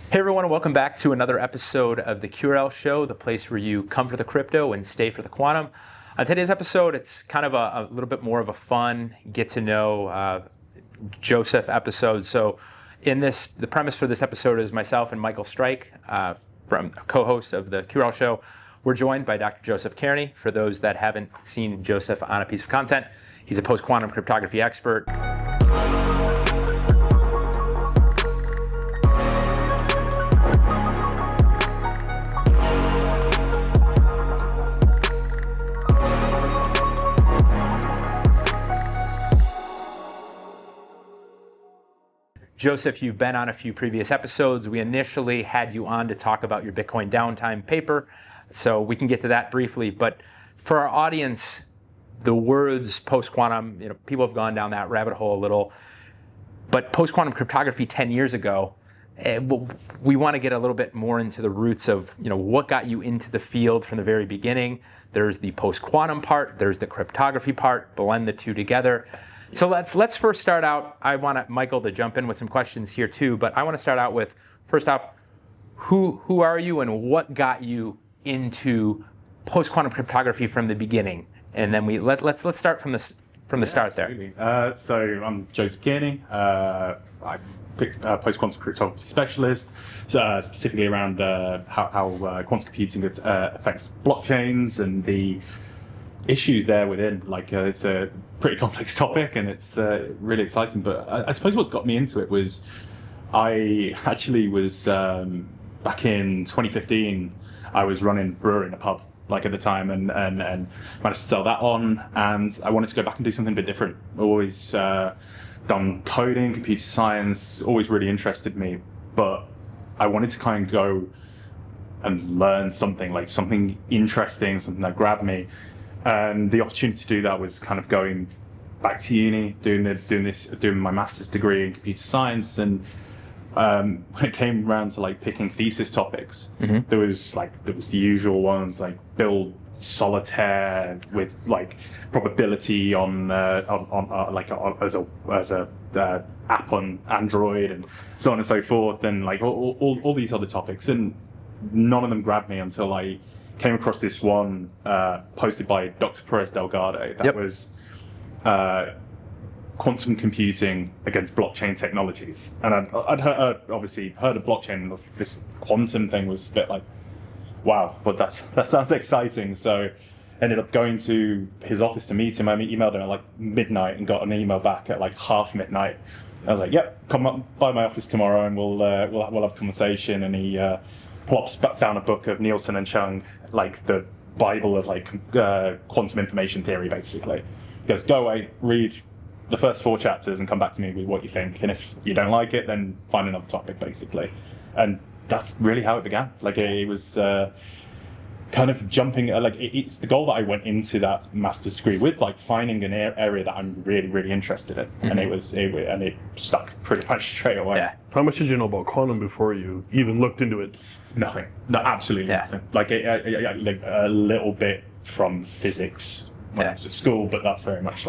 Hey everyone, welcome back to another episode of the QRL Show, the place where you come for the crypto and stay for the quantum. On today's episode, it's kind of a little bit more of a fun, get to know Joseph episode. So the premise for this episode is myself and Michael Strike, from co-host of the QRL Show. We're joined by Dr. Joseph Kearney. For those that haven't seen Joseph on a piece of content, he's a post-quantum cryptography expert. Joseph, you've been on a few previous episodes. We initially had you on to talk about your Bitcoin downtime paper, so we can get to that briefly. But for our audience, the words post-quantum, people have gone down that rabbit hole a little. But post-quantum cryptography 10 years ago, we want to get a little bit more into the roots of what got you into the field from the very beginning. There's the post-quantum part, there's the cryptography part, blend the two together. So let's first start out. I want Michael to jump in with some questions here too, but I want to start out with, first off, who are you and what got you into post-quantum cryptography from the beginning? And then let's start from the start absolutely. there. So I'm Joseph Kearney. I'm post-quantum cryptography specialist, specifically around how quantum computing affects blockchains and the issues there within. It's a pretty complex topic and it's really exciting. But I suppose what got me into it was I actually was back in 2015. I was running brewery in a pub at the time and managed to sell that on, and I wanted to go back and do something a bit different. Always done coding, computer science, always really interested me, but I wanted to kind of go and learn something interesting, something that grabbed me. And the opportunity to do that was kind of going back to uni, doing my master's degree in computer science. And when it came around to picking thesis topics, there was the usual ones like build solitaire with probability on as a app on Android and so on and so forth, and all these other topics, and none of them grabbed me until I came across this one posted by Dr. Perez Delgado that was quantum computing against blockchain technologies. And I'd obviously heard of blockchain. This quantum thing was a bit like, wow, but that sounds exciting. So ended up going to his office to meet him. I emailed him at midnight and got an email back at half midnight. I was like, yep, come up by my office tomorrow and we'll have a conversation. And he plops down a book of Nielsen and Chung, the Bible of quantum information theory, basically. He goes, go away, read the first 4 chapters and come back to me with what you think. And if you don't like it, then find another topic, basically. And that's really how it began. It was kind of jumping, it's the goal that I went into that master's degree with, finding an area that I'm really, really interested in. And it stuck pretty much straight away. Yeah. How much did you know about quantum before you even looked into it? Nothing. No, absolutely nothing. A little bit from physics when I was at school, but that's very much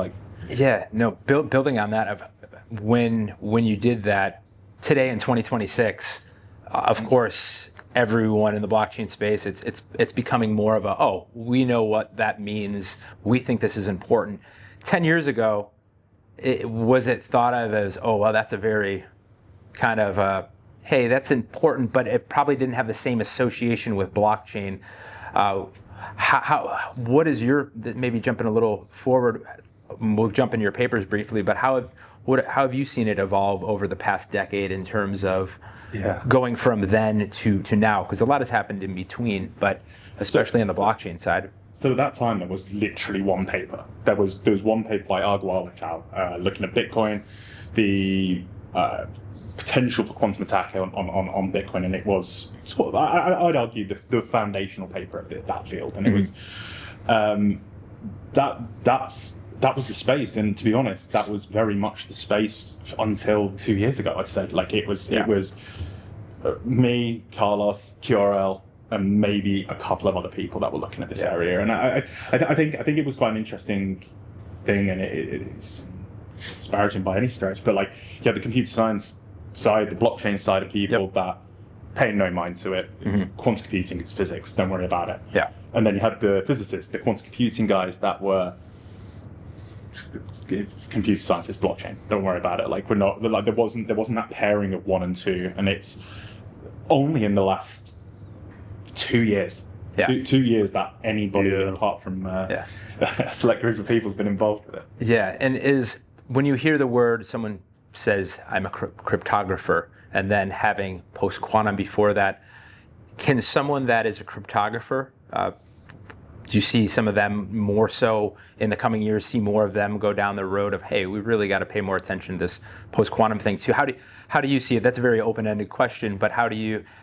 building on that, when you did that today in 2026, of course, everyone in the blockchain space, it's becoming more of we know what that means. We think this is important. 10 years ago, was it thought of as, that's a very kind of, hey, that's important, but it probably didn't have the same association with blockchain. What is maybe jumping a little forward, we'll jump into your papers briefly, but how have you seen it evolve over the past decade in terms of going from then to now? Because a lot has happened in between, but especially on the blockchain side. So at that time, there was literally one paper. There was one paper by Argual et al. Looking at Bitcoin, the potential for quantum attack on Bitcoin, and it was I'd argue the foundational paper of that field, and it was that was the space. And to be honest, that was very much the space until 2 years ago. I'd say it was me, Carlos, QRL, and maybe a couple of other people that were looking at this area. And I think it was quite an interesting thing, and it's disparaging by any stretch, but the computer science side, the blockchain side of people that paying no mind to it. Quantum computing is physics. Don't worry about it. Yeah. And then you had the physicists, the quantum computing guys that were, it's computer science, it's blockchain. Don't worry about it. Like, we're not, like, there wasn't that pairing of 1 and 2, and it's only in the last 2 years. Yeah. 2 years that anybody apart from a select group of people has been involved with it. Yeah, and when you hear the word, someone says, I'm a cryptographer, and then having post-quantum before that, can someone that is a cryptographer, do you see some of them more so in the coming years, see more of them go down the road of, hey, we really got to pay more attention to this post-quantum thing too? How do you see it? That's a very open-ended question, but how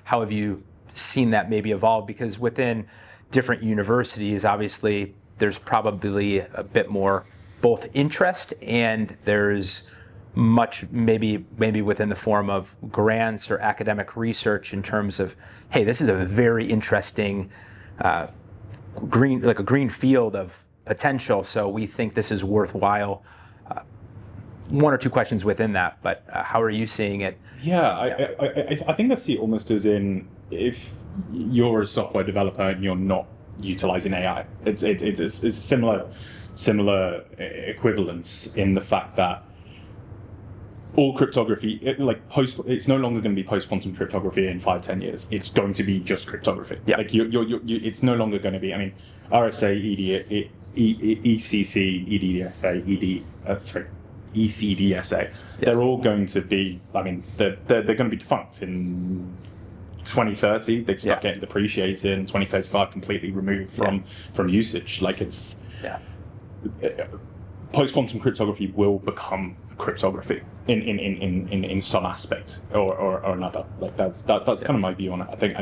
have you seen that maybe evolve? Because within different universities, obviously, there's probably a bit more both interest, and there's much maybe within the form of grants or academic research in terms of, hey, this is a very interesting green field of potential, so we think this is worthwhile. 1 or 2 questions within that, but how are you seeing it? I think I see it almost as in, if you're a software developer and you're not utilizing AI, it's a similar equivalence in the fact that all cryptography, it's no longer going to be post-quantum cryptography in 5-10 years. It's going to be just cryptography. Yeah. Like it's no longer going to be. I mean, RSA, ECC, ECDSA. They're all going to be. I mean, they're going to be defunct in 2030. They start getting depreciated. In 2035, completely removed from usage. Like, it's. Yeah. Post-quantum cryptography will become cryptography in some aspect or another. Like, that's kind of my view on it. I think,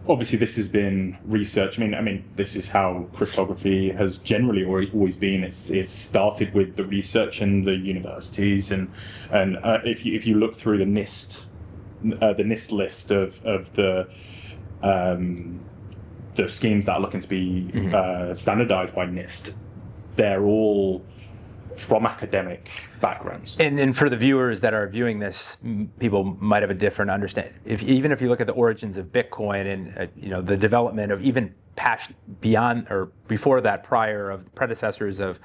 obviously, this has been research. I mean, this is how cryptography has generally always been. It's started with the research in the universities, and if you look through the NIST list of the schemes that are looking to be standardized by NIST, they're all from academic backgrounds. And for the viewers that are viewing this, people might have a different understanding. Even if you look at the origins of Bitcoin and the development of even past beyond or before that, prior of predecessors of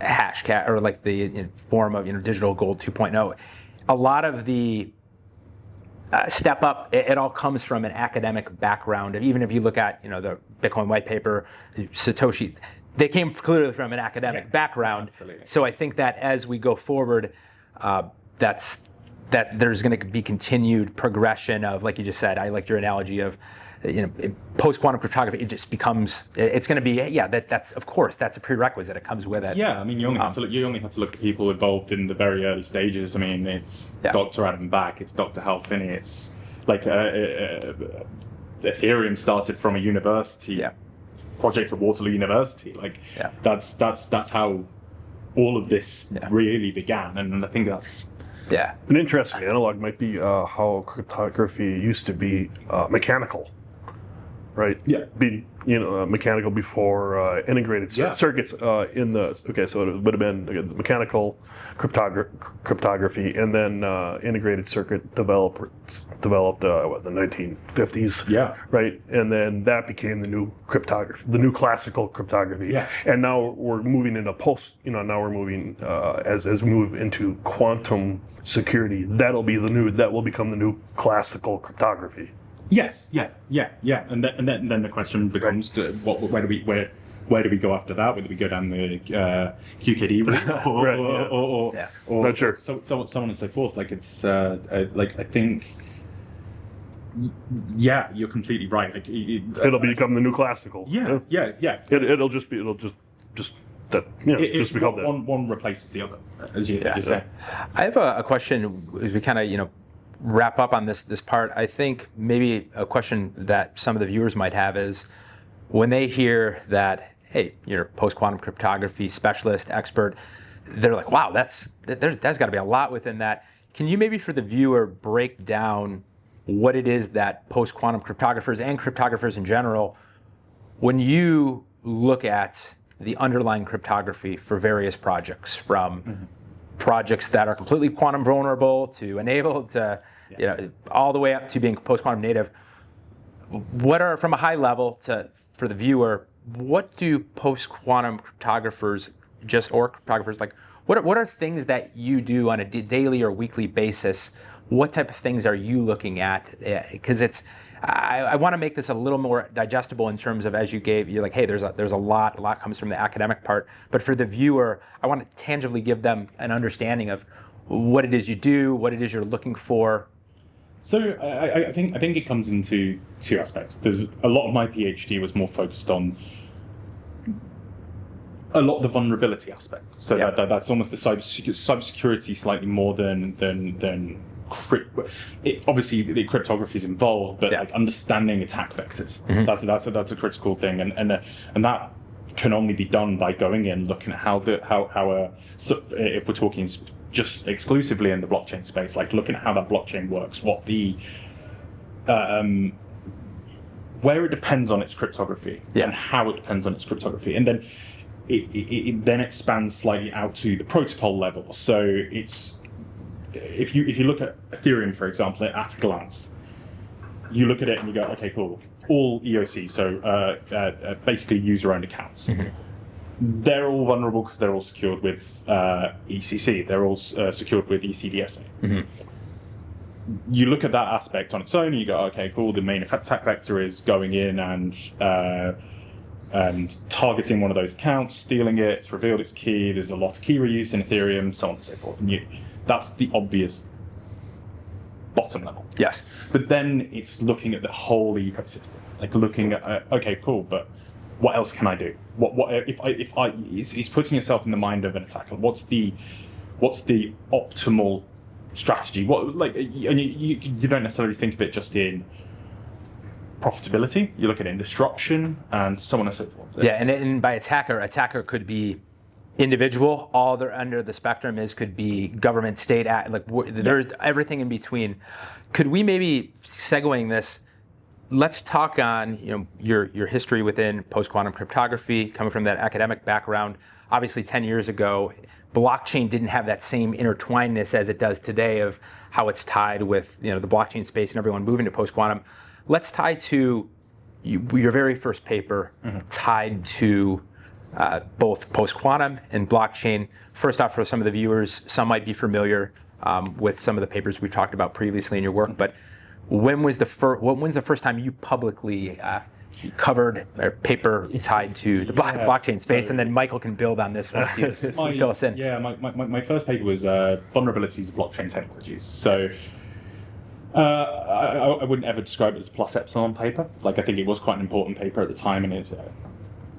Hashcat, or like the form of digital gold 2.0, a lot of the step up, it all comes from an academic background. And even if you look at the Bitcoin white paper, Satoshi, they came clearly from an academic background. Absolutely. So I think that as we go forward, that there's going to be continued progression of, like you just said, I liked your analogy of, post-quantum cryptography. It just becomes, it's going to be, that's of course, that's a prerequisite. It comes with it. Yeah, I mean, you only have to look at people involved in the very early stages. I mean, it's Dr. Adam Back, it's Dr. Hal Finney, it's like Ethereum started from a university. Project at Waterloo University. Like, that's how all of this really began, and I think that's an interesting analog might be how cryptography used to be mechanical, right? Be mechanical before integrated circuits in the so it would have been mechanical cryptography, and then integrated circuit developed the 1950s, right? And then that became the new cryptography, the new classical cryptography. And now we're moving into now we're moving as we move into quantum security, that will become the new classical cryptography. Yes, and then the question becomes, where do we go after that? Whether we go down the QKD route or not sure. So on and so forth. Like, it's like, I think, you're completely right. Like, it'll become the new classical. It'll just become that. One replaces the other, as you say. I have a question as we kind of wrap up on this part. I think maybe a question that some of the viewers might have is, when they hear that, hey, you're a post-quantum cryptography specialist, expert, they're like, wow, that's got to be a lot within that. Can you maybe, for the viewer, break down what it is that post-quantum cryptographers and cryptographers in general, when you look at the underlying cryptography for various projects, from projects that are completely quantum vulnerable to enabled to all the way up to being post-quantum native. What are, from a high level for the viewer, what do post-quantum cryptographers or cryptographers, like, what are things that you do on a daily or weekly basis? What type of things are you looking at? Because I want to make this a little more digestible in terms of, as you're like, hey, there's a lot comes from the academic part, but for the viewer, I want to tangibly give them an understanding of what it is you do, what it is you're looking for. So I think it comes into two aspects. There's a lot of my PhD was more focused on a lot of the vulnerability aspect. So that's almost the cybersecurity slightly more than obviously the cryptography is involved, but like understanding attack vectors. That's a critical thing, and that can only be done by going in, looking at how if we're talking just exclusively in the blockchain space, like looking at how that blockchain works, what the where it depends on its cryptography and how it depends on its cryptography, and then it then expands slightly out to the protocol level. So it's if you look at Ethereum, for example, at a glance, you look at it and you go, okay, cool. All EOC, so basically user-owned accounts. They're all vulnerable because they're all secured with ECC. They're all secured with ECDSA. You look at that aspect on its own and you go, okay, cool. The main attack vector is going in and targeting one of those accounts, stealing it. It's revealed its key. There's a lot of key reuse in Ethereum, so on and so forth. And that's the obvious bottom level. Yes. But then it's looking at the whole ecosystem, like looking at, okay, cool, but what else can I do? What if I it's putting yourself in the mind of an attacker. What's the optimal strategy? What, like, and you don't necessarily think of it just in profitability. You look at it in disruption and so on and so forth. Yeah, and by attacker could be individual. All they're under the spectrum could be government, state, there's everything in between. Could we maybe, segueing this, let's talk on your history within post-quantum cryptography, coming from that academic background. Obviously 10 years ago, blockchain didn't have that same intertwinedness as it does today of how it's tied with the blockchain space and everyone moving to post-quantum. Let's tie to your very first paper tied to both post-quantum and blockchain. First off, for some of the viewers, some might be familiar with some of the papers we've talked about previously in your work, but when's the first time you publicly covered a paper tied to the blockchain space? And then Michael can build on this once you fill us in. Yeah, my first paper was vulnerabilities of blockchain technologies. So I wouldn't ever describe it as a plus epsilon paper. Like, I think it was quite an important paper at the time, and it's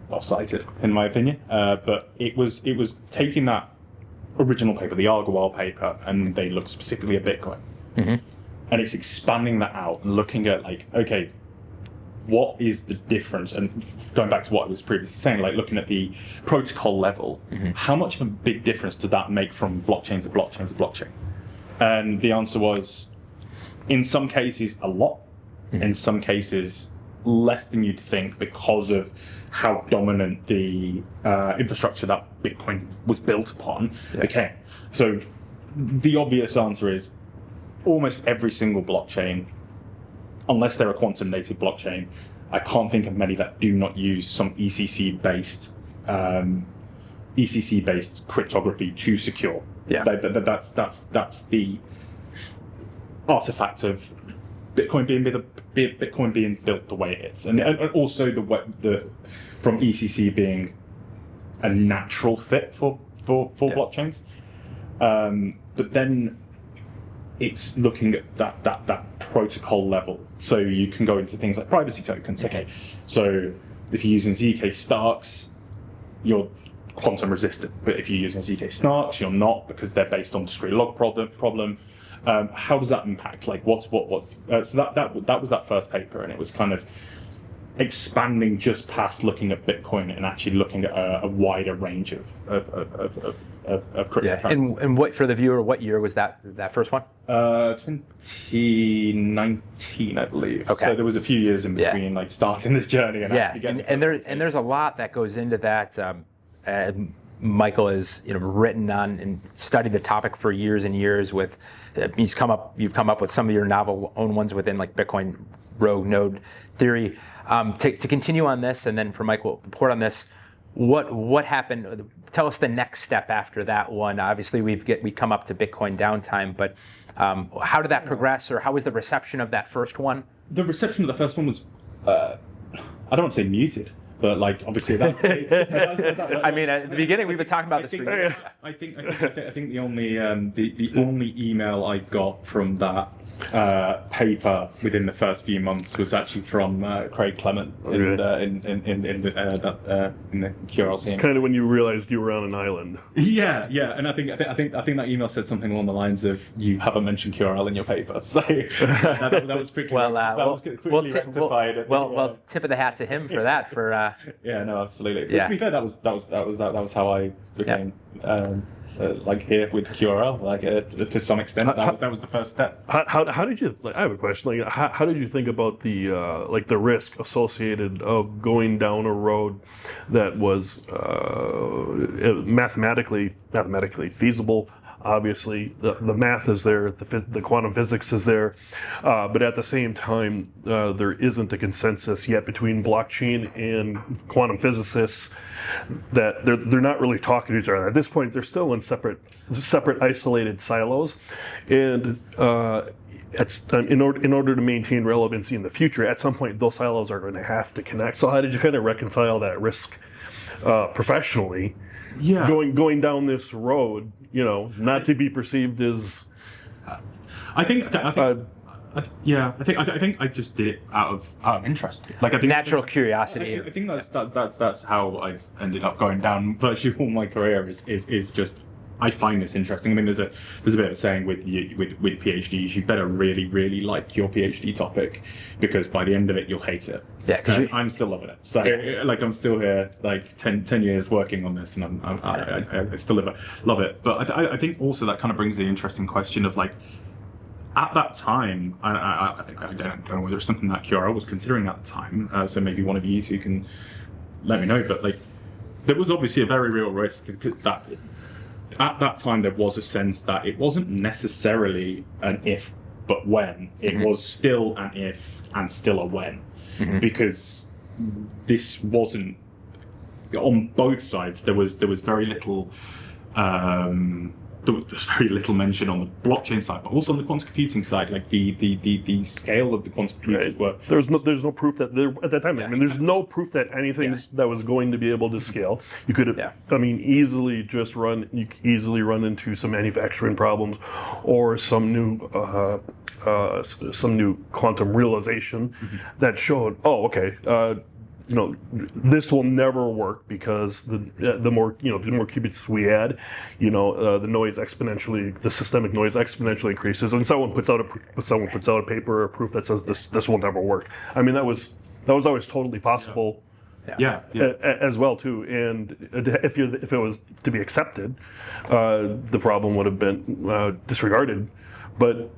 well cited in my opinion. But it was taking that original paper, the Argowal paper, and they looked specifically at Bitcoin. And it's expanding that out and looking at, like, okay, what is the difference? And going back to what I was previously saying, like looking at the protocol level, how much of a big difference does that make from blockchain to blockchain to blockchain? And the answer was, in some cases, a lot. In some cases, less than you'd think, because of how dominant the infrastructure that Bitcoin was built upon became. So the obvious answer is, almost every single blockchain, unless they're a quantum native blockchain, I can't think of many that do not use some ECC-based cryptography to secure. Yeah, that's the artifact of Bitcoin being built the way it is, and also from ECC being a natural fit for blockchains. But then it's looking at that protocol level. So you can go into things like privacy tokens. Okay, so if you're using ZK Starks, you're quantum resistant. But if you're using ZK Snarks, you're not, because they're based on discrete log problem. How does that impact? Like, what's so that was that first paper, and it was kind of expanding just past looking at Bitcoin and actually looking at a wider range of cryptocurrencies. Yeah. And what, for the viewer, what year was that first one? 2019, I believe. Okay. So there was a few years in between, like starting this journey and actually getting. And there's a lot that goes into that. Michael has written on and studied the topic for years and years. With you've come up with some of your novel own ones within like Bitcoin rogue node theory. To continue on this, and then for Michael to report on this, what happened? Tell us the next step after that one. Obviously, we come up to Bitcoin downtime, but how did that progress, or how was the reception of that first one? The reception of the first one was, I don't want to say muted, but like obviously that's. I mean, at the beginning we've been talking about this for years. I think the only email I got from that paper within the first few months was actually from Craig Clement in the QRL team. Kind of when you realized you were on an island. Yeah, and I think that email said something along the lines of, "You haven't mentioned QRL in your paper." So that was quickly rectified. Well, tip of the hat to him for that. Yeah, no, absolutely. Yeah. But to be fair, that was how I became. Like here with QRL, like to some extent, that was the first step. How did you? I have a question. Like, how did you think about the the risk associated of going down a road that was mathematically feasible? Obviously, the math is there, the quantum physics is there, but at the same time, there isn't a consensus yet between blockchain and quantum physicists that they're not really talking to each other. At this point, they're still in separate isolated silos, and in order to maintain relevancy in the future, at some point those silos are going to have to connect. So how did you kind of reconcile that risk professionally? Yeah, going down this road, not to be perceived as. I think I just did it out of interest, like natural curiosity. I think that's how I've ended up going down virtually all my career. Is just I find this interesting. I mean, there's a bit of a saying with PhDs, you better really like your PhD topic, because by the end of it you'll hate it. Yeah, because I'm still loving it. So like I'm still here, like 10 years working on this, and I still love it. But I think also that kind of brings the interesting question of like, at that time, I don't know whether it's something that QRL was considering at the time. So maybe one of you two can let me know. But like, there was obviously a very real risk that. At that time, there was a sense that it wasn't necessarily an if, but when. It was still an if and still a when. Because this wasn't, on both sides, there was very little there's very little mention on the blockchain side, but also on the quantum computing side, like the scale of the quantum computers were. There's no proof that there at that time. I mean, there's no proof that anything that was going to be able to scale. You could have, I mean, easily run into some manufacturing problems, or some new quantum realization that showed, this will never work, because the more qubits we add, the noise exponentially, the systemic noise exponentially increases, and someone puts out a paper or a proof that says this will never work. I mean, that was always totally possible. As well too, and if it was to be accepted, the problem would have been disregarded. But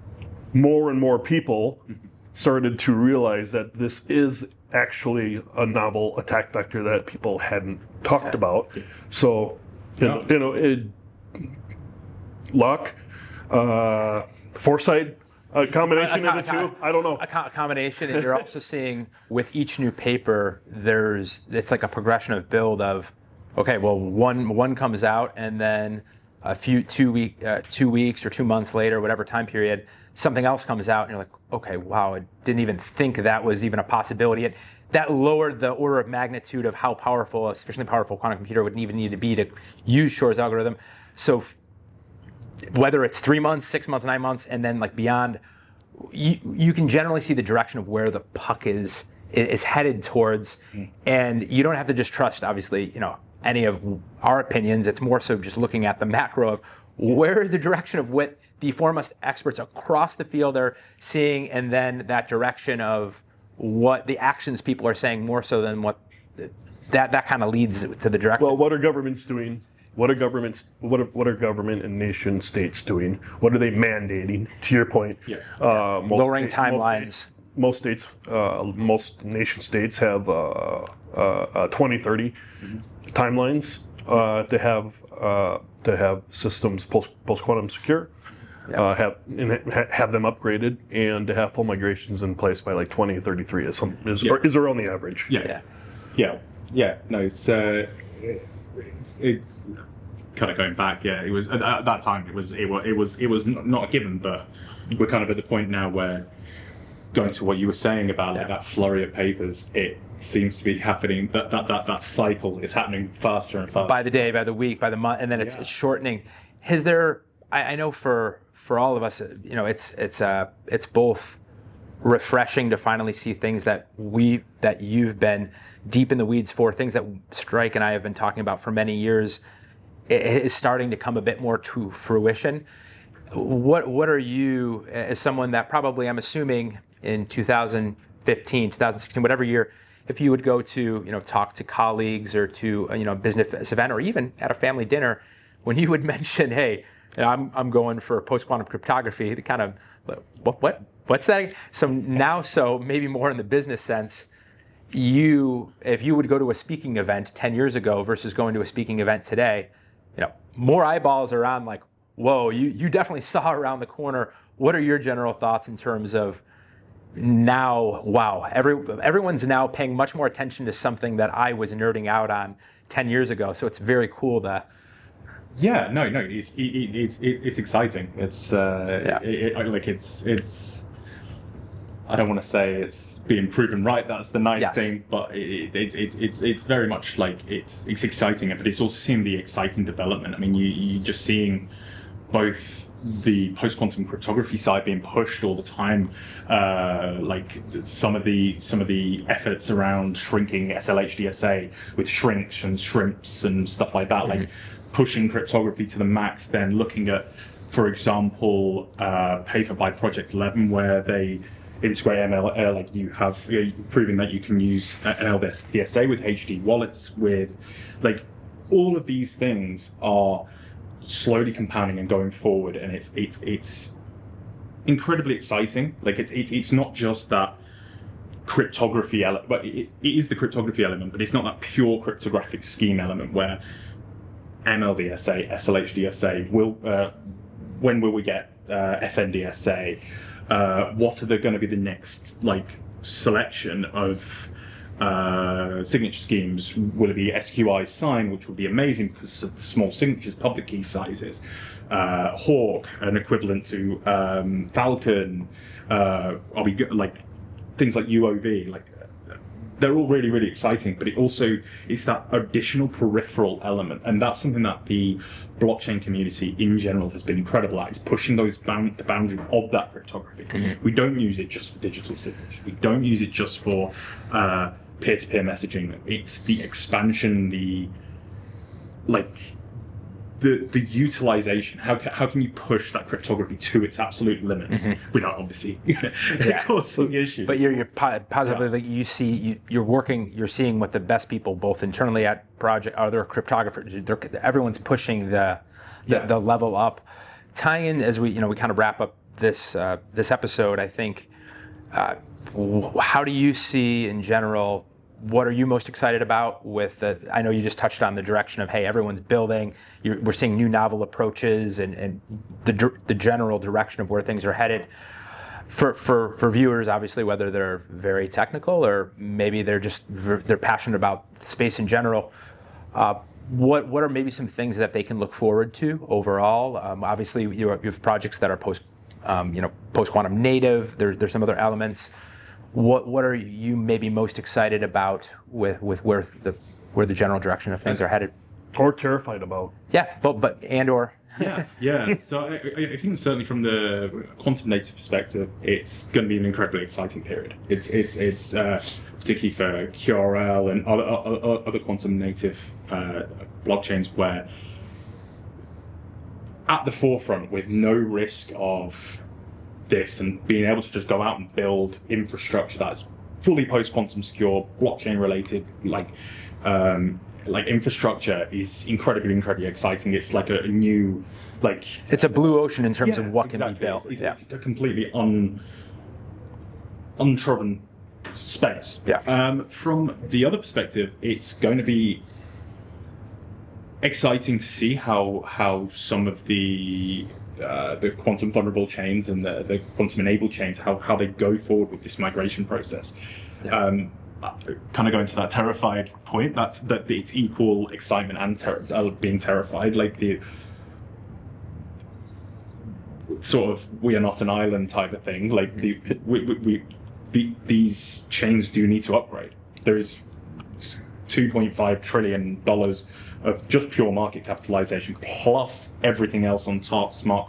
more and more people started to realize that this is actually a novel attack vector that people hadn't talked about. So, luck, foresight, a combination of the two. I don't know. A combination, and you're also seeing with each new paper, it's like a progression of build of, okay, well, one comes out, and then a few 2 weeks or 2 months later, whatever time period, something else comes out, and you're like, okay, wow, I didn't even think that was even a possibility. That lowered the order of magnitude of how powerful, a sufficiently powerful quantum computer would even need to be to use Shor's algorithm. So whether it's 3 months, 6 months, 9 months, and then like beyond, you can generally see the direction of where the puck is headed towards, and you don't have to just trust, obviously, any of our opinions. It's more so just looking at the macro of where is the direction of what the foremost experts across the field are seeing, and then that direction of what the actions people are saying, more so than what that kind of leads to the direction. Well, what are governments doing? What are government and nation states doing? What are they mandating? To your point, lowering timelines. most states, most nation states have 2030 timelines to have systems post-quantum secure. Have them upgraded and to have full migrations in place by like 2033 is around the average. Yeah. No, it's kind of going back. Yeah, it was at that time. It was not a given, but we're kind of at the point now where, going to what you were saying about like that flurry of papers, it seems to be happening. That cycle is happening faster and faster by the day, by the week, by the month, and then it's shortening. Is there? I know for all of us, you know, it's both refreshing to finally see things that you've been deep in the weeds for, things that Strike and I have been talking about for many years. It is starting to come a bit more to fruition. What are you, as someone that probably, I'm assuming, in 2015, 2016, whatever year, if you would go to, you know, talk to colleagues or to, you know, a business event or even at a family dinner, when you would mention, hey, I'm going for post-quantum cryptography, the kind of, what's that? So now, maybe more in the business sense, if you would go to a speaking event 10 years ago versus going to a speaking event today, you know, more eyeballs are on like, whoa, you definitely saw around the corner. What are your general thoughts in terms of now, wow, everyone's now paying much more attention to something that I was nerding out on 10 years ago. So it's very cool that. Yeah, no, it's exciting. It's it's. I don't want to say it's being proven right. That's the nice thing, but it's very much like it's exciting, but it's also seeing the exciting development. I mean, you're just seeing both the post-quantum cryptography side being pushed all the time, like some of the efforts around shrinking SLHDSA with shrinks and shrimps and stuff like that, like pushing cryptography to the max, then looking at, for example, paper by Project 11 where they integrate ML, like proving that you can use LDSA with HD wallets, with like all of these things are slowly compounding and going forward, and it's incredibly exciting. Like it's not just that cryptography element, but it is the cryptography element, but it's not that pure cryptographic scheme element where MLDSA, SLHDSA will. When will we get FNDSA? What are going to be the next like selection of signature schemes? Will it be SQI sign, which would be amazing because of small signatures, public key sizes? Hawk, an equivalent to Falcon. Are we like things like UOV? Like they're all really, really exciting, but it's that additional peripheral element, and that's something that the blockchain community in general has been incredible at, is pushing the boundary of that cryptography. We don't use it just for digital signature. We don't use it just for peer-to-peer messaging. It's the expansion, the utilization. How can you push that cryptography to its absolute limits without obviously causing issues? But you're positively you're seeing what the best people both internally at project, other cryptographers, everyone's pushing the level up. Tie in as we kind of wrap up this episode. I think how do you see in general? What are you most excited about with I know you just touched on the direction of, hey, everyone's building, we're seeing new novel approaches and the general direction of where things are headed. For viewers, obviously, whether they're very technical or maybe they're passionate about space in general, what are maybe some things that they can look forward to overall? Obviously, you have projects that are post-quantum native. There's some other elements. What are you maybe most excited about with where the general direction of things are headed, or terrified about? Yeah, but So I think certainly from the quantum native perspective, it's going to be an incredibly exciting period. It's particularly for QRL and other quantum native blockchains, where at the forefront with no risk of this and being able to just go out and build infrastructure that's fully post-quantum secure, blockchain related, like infrastructure is incredibly exciting. It's like a new, it's a blue ocean in terms of what can be built. It's a completely untrodden space. Yeah. From the other perspective, it's going to be exciting to see how some of the quantum vulnerable chains and the quantum enabled chains, how they go forward with this migration process. Yeah. Kind of going to that terrified point, that it's equal excitement and being terrified, like the sort of we are not an island type of thing. Like these chains do need to upgrade. There is $2.5 trillion of just pure market capitalization, plus everything else on top, stable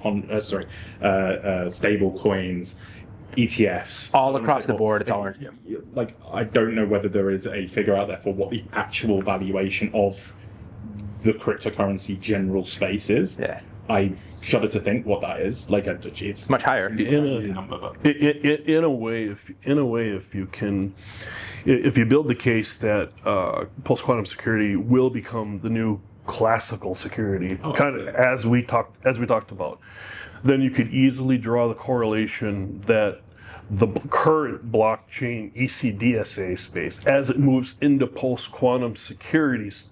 coins, ETFs. All across the board, it's all... Like, I don't know whether there is a figure out there for what the actual valuation of the cryptocurrency general space is. Yeah. I shudder to think what that is. Like, it's much higher. Easy number, but in a way, if you build the case that post-quantum security will become the new classical security, kind of as we talked about, then you could easily draw the correlation that the current blockchain ECDSA space, as it moves into post-quantum securities,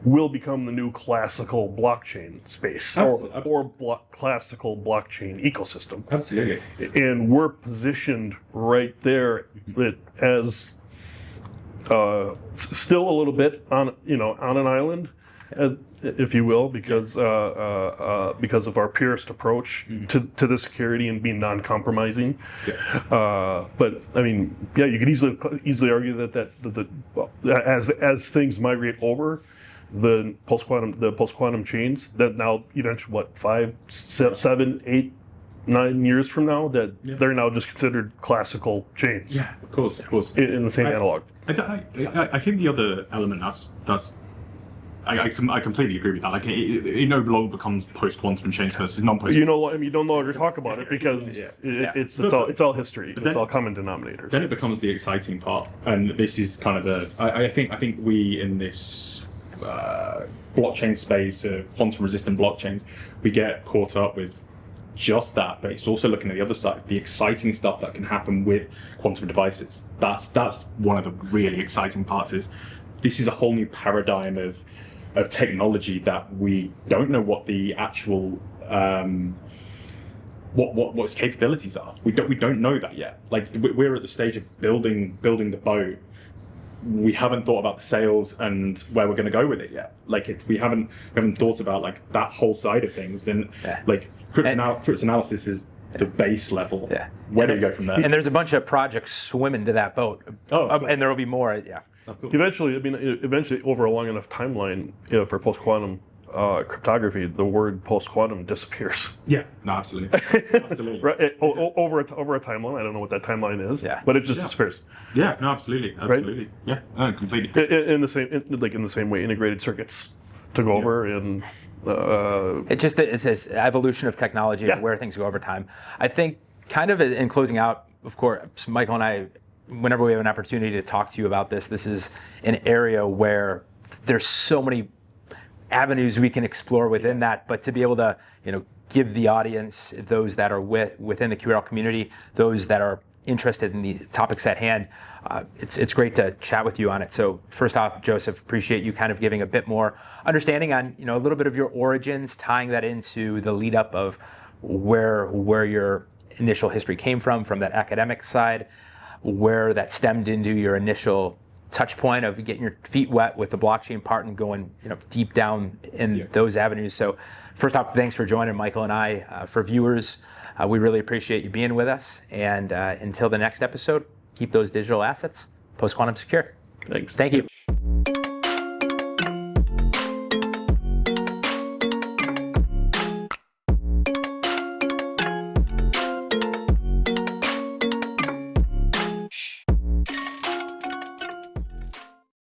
will become the new classical blockchain space or classical blockchain ecosystem. Absolutely. And we're positioned right there as still a little bit on an island, if you will, because of our purist approach to the security and being non-compromising. Yeah. But I mean, yeah, you could easily argue that as things migrate over the post-quantum chains, that now eventually 5, 7, 8, 9 years from now, that they're now just considered classical chains. Yeah, of course. In the same analog. I think the other element that's I completely agree with that. Like, it no longer becomes post-quantum chains versus non-post. You don't no longer talk about it because it's all history. It's all common denominators. Then it becomes the exciting part, and this is kind of I think we in this blockchain space, quantum-resistant blockchains, we get caught up with just that, but it's also looking at the other side, the exciting stuff that can happen with quantum devices. That's one of the really exciting parts. Is this is a whole new paradigm of technology that we don't know what the actual what its capabilities are. We don't know that yet. Like, we're at the stage of building the boat. We haven't thought about the sails and where we're going to go with it yet. Like, we haven't thought about like that whole side of things. And like cryptanalysis is the base level. Yeah. Where do you go from there? And there's a bunch of projects swimming to that boat. And there will be more. Yeah. Eventually, over a long enough timeline, for post-quantum cryptography, the word post-quantum disappears. Yeah, no, absolutely. Right, over a timeline. I don't know what that timeline is, but it just disappears. Yeah, no, absolutely. Right? Yeah, no, completely. In the same way, integrated circuits took over, and it's this evolution of technology and where things go over time. I think, kind of in closing out, of course, Michael and I, whenever we have an opportunity to talk to you about this is an area where there's so many avenues we can explore within that, but to be able to, give the audience, those that are within the QRL community, those that are interested in the topics at hand, it's great to chat with you on it. So first off, Joseph, appreciate you kind of giving a bit more understanding on, a little bit of your origins, tying that into the lead up of where your initial history came from that academic side, where that stemmed into your initial touch point of getting your feet wet with the blockchain part and going deep down in those avenues. So first off, thanks for joining Michael and I. For viewers, we really appreciate you being with us. And until the next episode, keep those digital assets post-quantum secure. Thanks. Thank you.